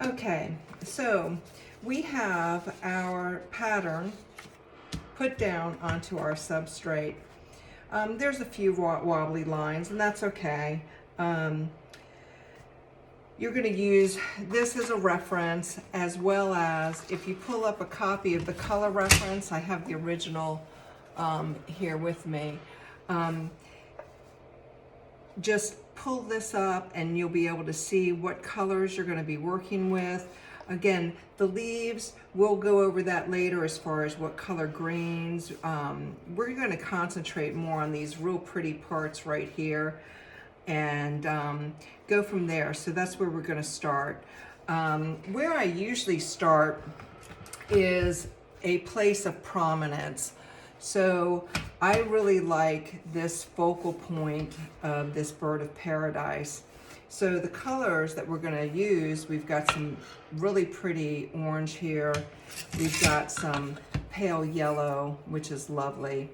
Okay, so we have our pattern put down onto our substrate. There's a few wobbly lines, and that's okay. You're going to use this as a reference, as well as if you pull up a copy of the color reference, I have the original here with me. Just pull this up and you'll be able to see what colors you're going to be working with. Again, the leaves, we'll go over that later as far as what color greens. We're going to concentrate more on these real pretty parts right here and go from there. So that's where we're going to start. Where I usually start is a place of prominence. So I really like this focal point of this bird of paradise. So the colors that we're going to use, we've got some really pretty orange here. We've got some pale yellow, which is lovely.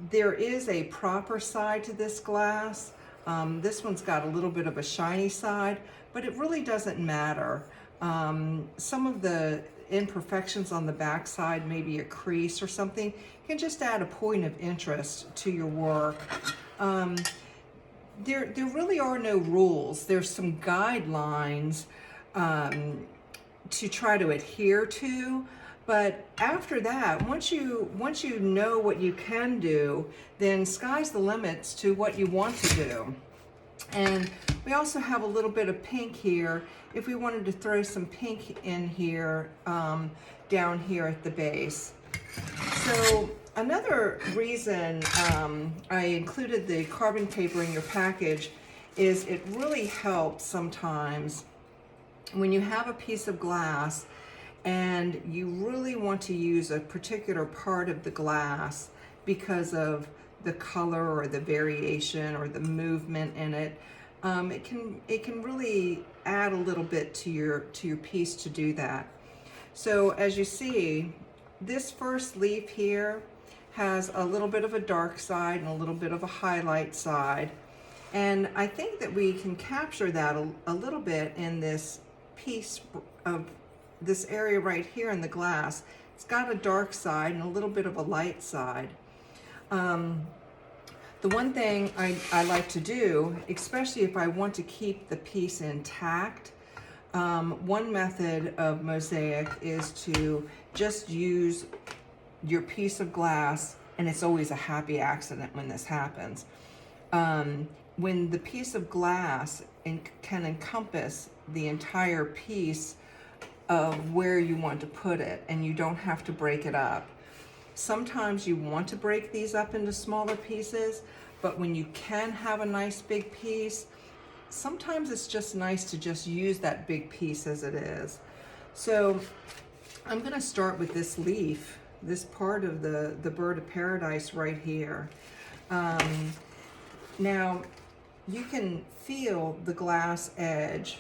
There is a proper side to this glass. This one's got a little bit of a shiny side, but it really doesn't matter. Some of the imperfections on the back side, maybe a crease or something, can just add a point of interest to your work. There really are no rules. There's some guidelines to try to adhere to, but after that, once you know what you can do, then sky's the limits to what you want to do. And we also have a little bit of pink here if we wanted to throw some pink in here, down here at the base. So another reason I included the carbon paper in your package is it really helps sometimes when you have a piece of glass and you really want to use a particular part of the glass because of the color or the variation or the movement in it. It can really add a little bit to your piece to do that. So as you see, this first leaf here has a little bit of a dark side and a little bit of a highlight side. And I think that we can capture that a little bit in this piece of this area right here in the glass. It's got a dark side and a little bit of a light side. The one thing I like to do, especially if I want to keep the piece intact, one method of mosaic is to just use your piece of glass, and it's always a happy accident when this happens. When the piece of glass can encompass the entire piece of where you want to put it, and you don't have to break it up. Sometimes you want to break these up into smaller pieces, but when you can have a nice big piece, sometimes it's just nice to just use that big piece as it is. So I'm going to start with this leaf, this part of the bird of paradise right here. Now you can feel the glass edge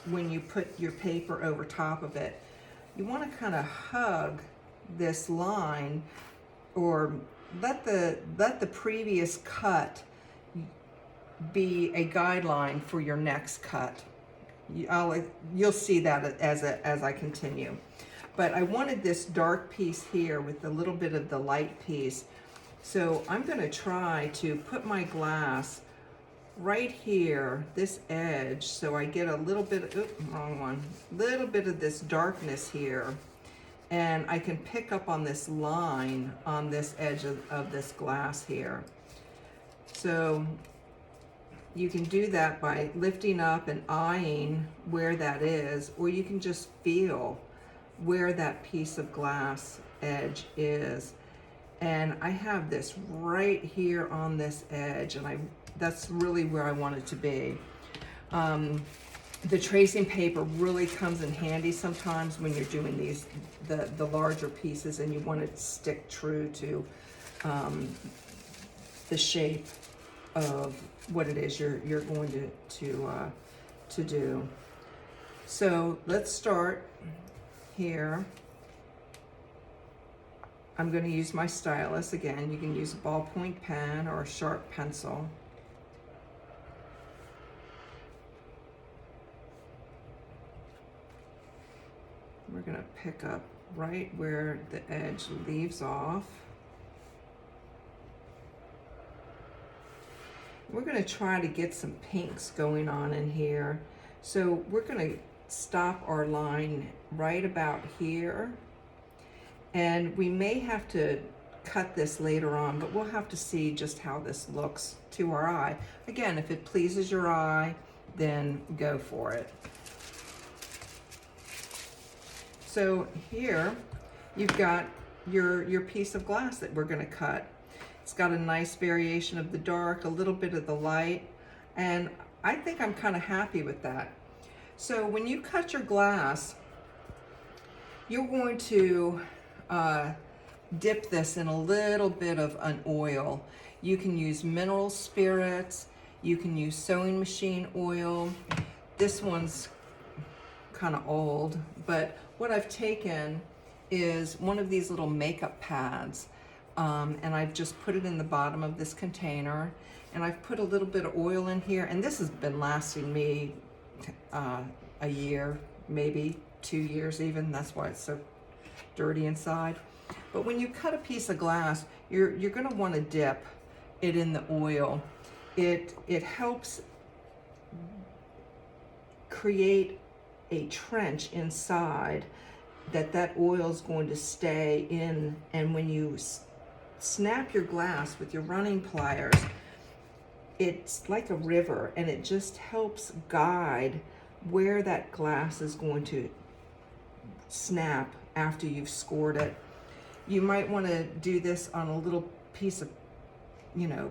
when you put your paper over top of it. You want to kind of hug this line, or let the previous cut be a guideline for your next cut. You'll see that as I continue. But I wanted this dark piece here with a little bit of the light piece. So I'm going to try to put my glass right here, this edge, so I get a little bit, little bit of this darkness here, and I can pick up on this line on this edge of this glass here. So you can do that by lifting up and eyeing where that is, or you can just feel where that piece of glass edge is. And I have this right here on this edge, and that's really where I want it to be. The tracing paper really comes in handy sometimes when you're doing these, the larger pieces, and you want to stick true to the shape of what it is you're going to do. So let's start here. I'm going to use my stylus again. You can use a ballpoint pen or a sharp pencil. we're gonna pick up right where the edge leaves off. We're gonna try to get some pinks going on in here. So we're gonna stop our line right about here. And we may have to cut this later on, but we'll have to see just how this looks to our eye. Again, if it pleases your eye, then go for it. So here, you've got your piece of glass that we're gonna cut. It's got a nice variation of the dark, a little bit of the light, and I think I'm kind of happy with that. So when you cut your glass, you're going to dip this in a little bit of an oil. You can use mineral spirits, you can use sewing machine oil. This one's kind of old, but what I've taken is one of these little makeup pads, and I've just put it in the bottom of this container, and I've put a little bit of oil in here, and this has been lasting me a year, maybe 2 years even. That's why it's so dirty inside. But when you cut a piece of glass, you're gonna wanna dip it in the oil. It helps create a trench inside that oil is going to stay in, and when you snap your glass with your running pliers, it's like a river, and it just helps guide where that glass is going to snap after you've scored it. You might want to do this on a little piece of,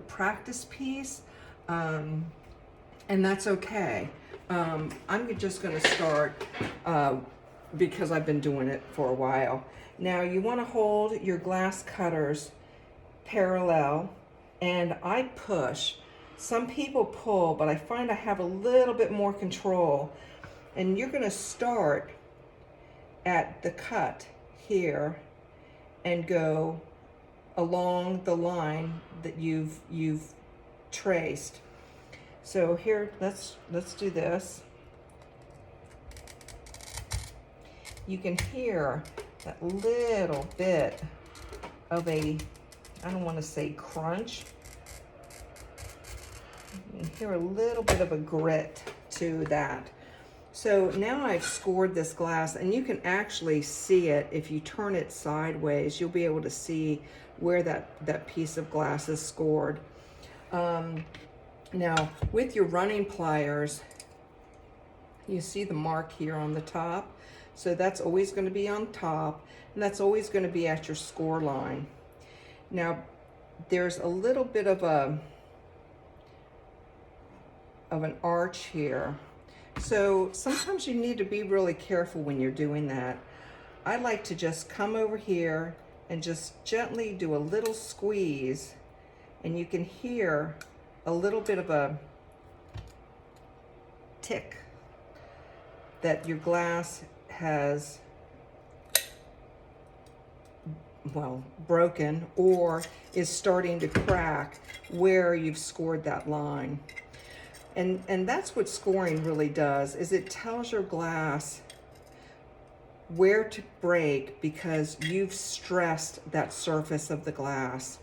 practice piece, and that's okay. I'm just going to start because I've been doing it for a while. Now you want to hold your glass cutters parallel, and I push. Some people pull, but I find I have a little bit more control. And you're going to start at the cut here and go along the line that you've traced. So here, let's do this. You can hear that little bit of a, I don't want to say crunch. You can hear a little bit of a grit to that. So now I've scored this glass, and you can actually see it. If you turn it sideways, you'll be able to see where that piece of glass is scored. Now, with your running pliers, you see the mark here on the top. So that's always going to be on top, and that's always going to be at your score line. Now, there's a little bit of an arch here. So sometimes you need to be really careful when you're doing that. I like to just come over here and just gently do a little squeeze, and you can hear a little bit of a tick that your glass has, well, broken or is starting to crack where you've scored that line. And that's what scoring really does, is it tells your glass where to break because you've stressed that surface of the glass.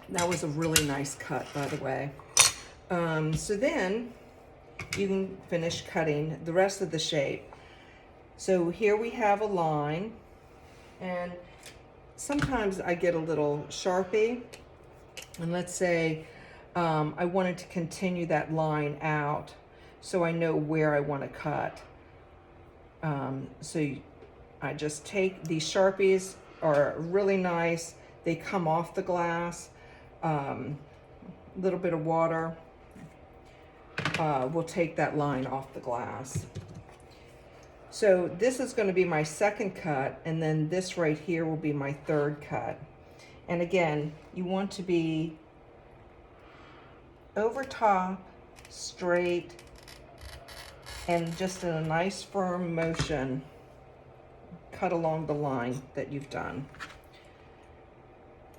That was a really nice cut, by the way. So then you can finish cutting the rest of the shape. So here we have a line, and sometimes I get a little Sharpie, and let's say I wanted to continue that line out so I know where I want to cut. So I just take these Sharpies, are really nice. They come off the glass. Little bit of water will take that line off the glass. So this is going to be my second cut, and then this right here will be my third cut. And again, you want to be over top, straight, and just in a nice firm motion, cut along the line that you've done.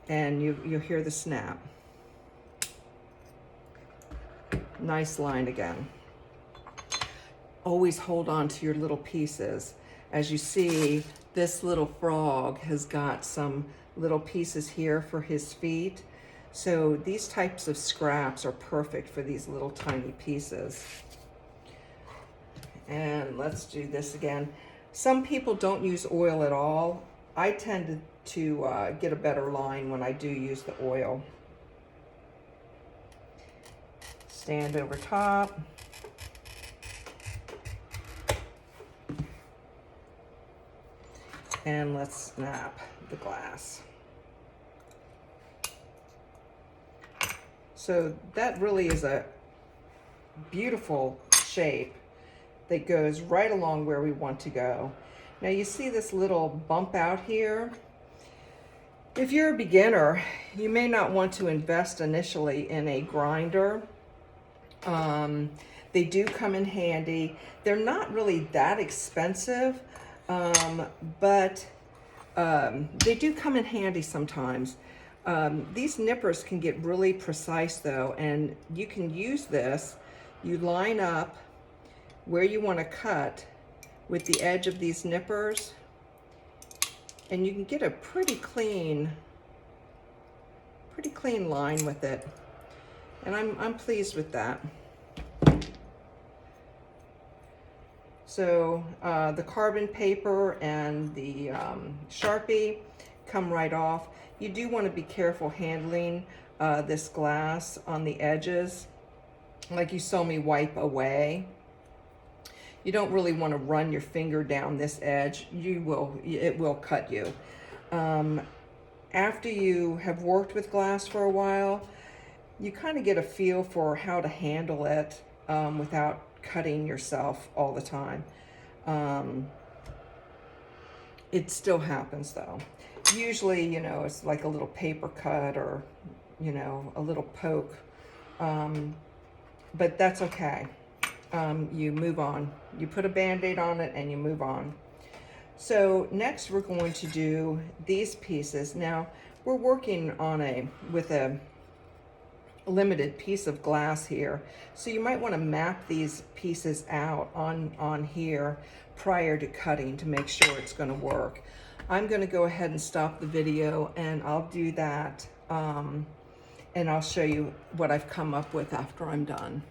And you'll hear the snap. Nice line again. Always hold on to your little pieces. as you see, this little frog has got some little pieces here for his feet. So these types of scraps are perfect for these little tiny pieces. And let's do this again. Some people don't use oil at all. I tend to get a better line when I do use the oil. Stand over top. And let's snap the glass. So that really is a beautiful shape that goes right along where we want to go. Now you see this little bump out here. If you're a beginner, you may not want to invest initially in a grinder. They do come in handy. They're not really that expensive, but they do come in handy sometimes. These nippers can get really precise though, and you can use this. You line up where you want to cut with the edge of these nippers, and you can get a pretty clean line with it. And I'm pleased with that. So the carbon paper and the Sharpie come right off. You do want to be careful handling this glass on the edges. Like you saw me wipe away. You don't really want to run your finger down this edge. It will cut you. After you have worked with glass for a while, you kind of get a feel for how to handle it without cutting yourself all the time. It still happens though. Usually, you know, it's like a little paper cut or, you know, a little poke. But that's okay. You move on. You put a Band-Aid on it and you move on. So next we're going to do these pieces. Now we're working on with a limited piece of glass here. So you might want to map these pieces out on here prior to cutting to make sure it's going to work. I'm going to go ahead and stop the video and I'll do that. And I'll show you what I've come up with after I'm done.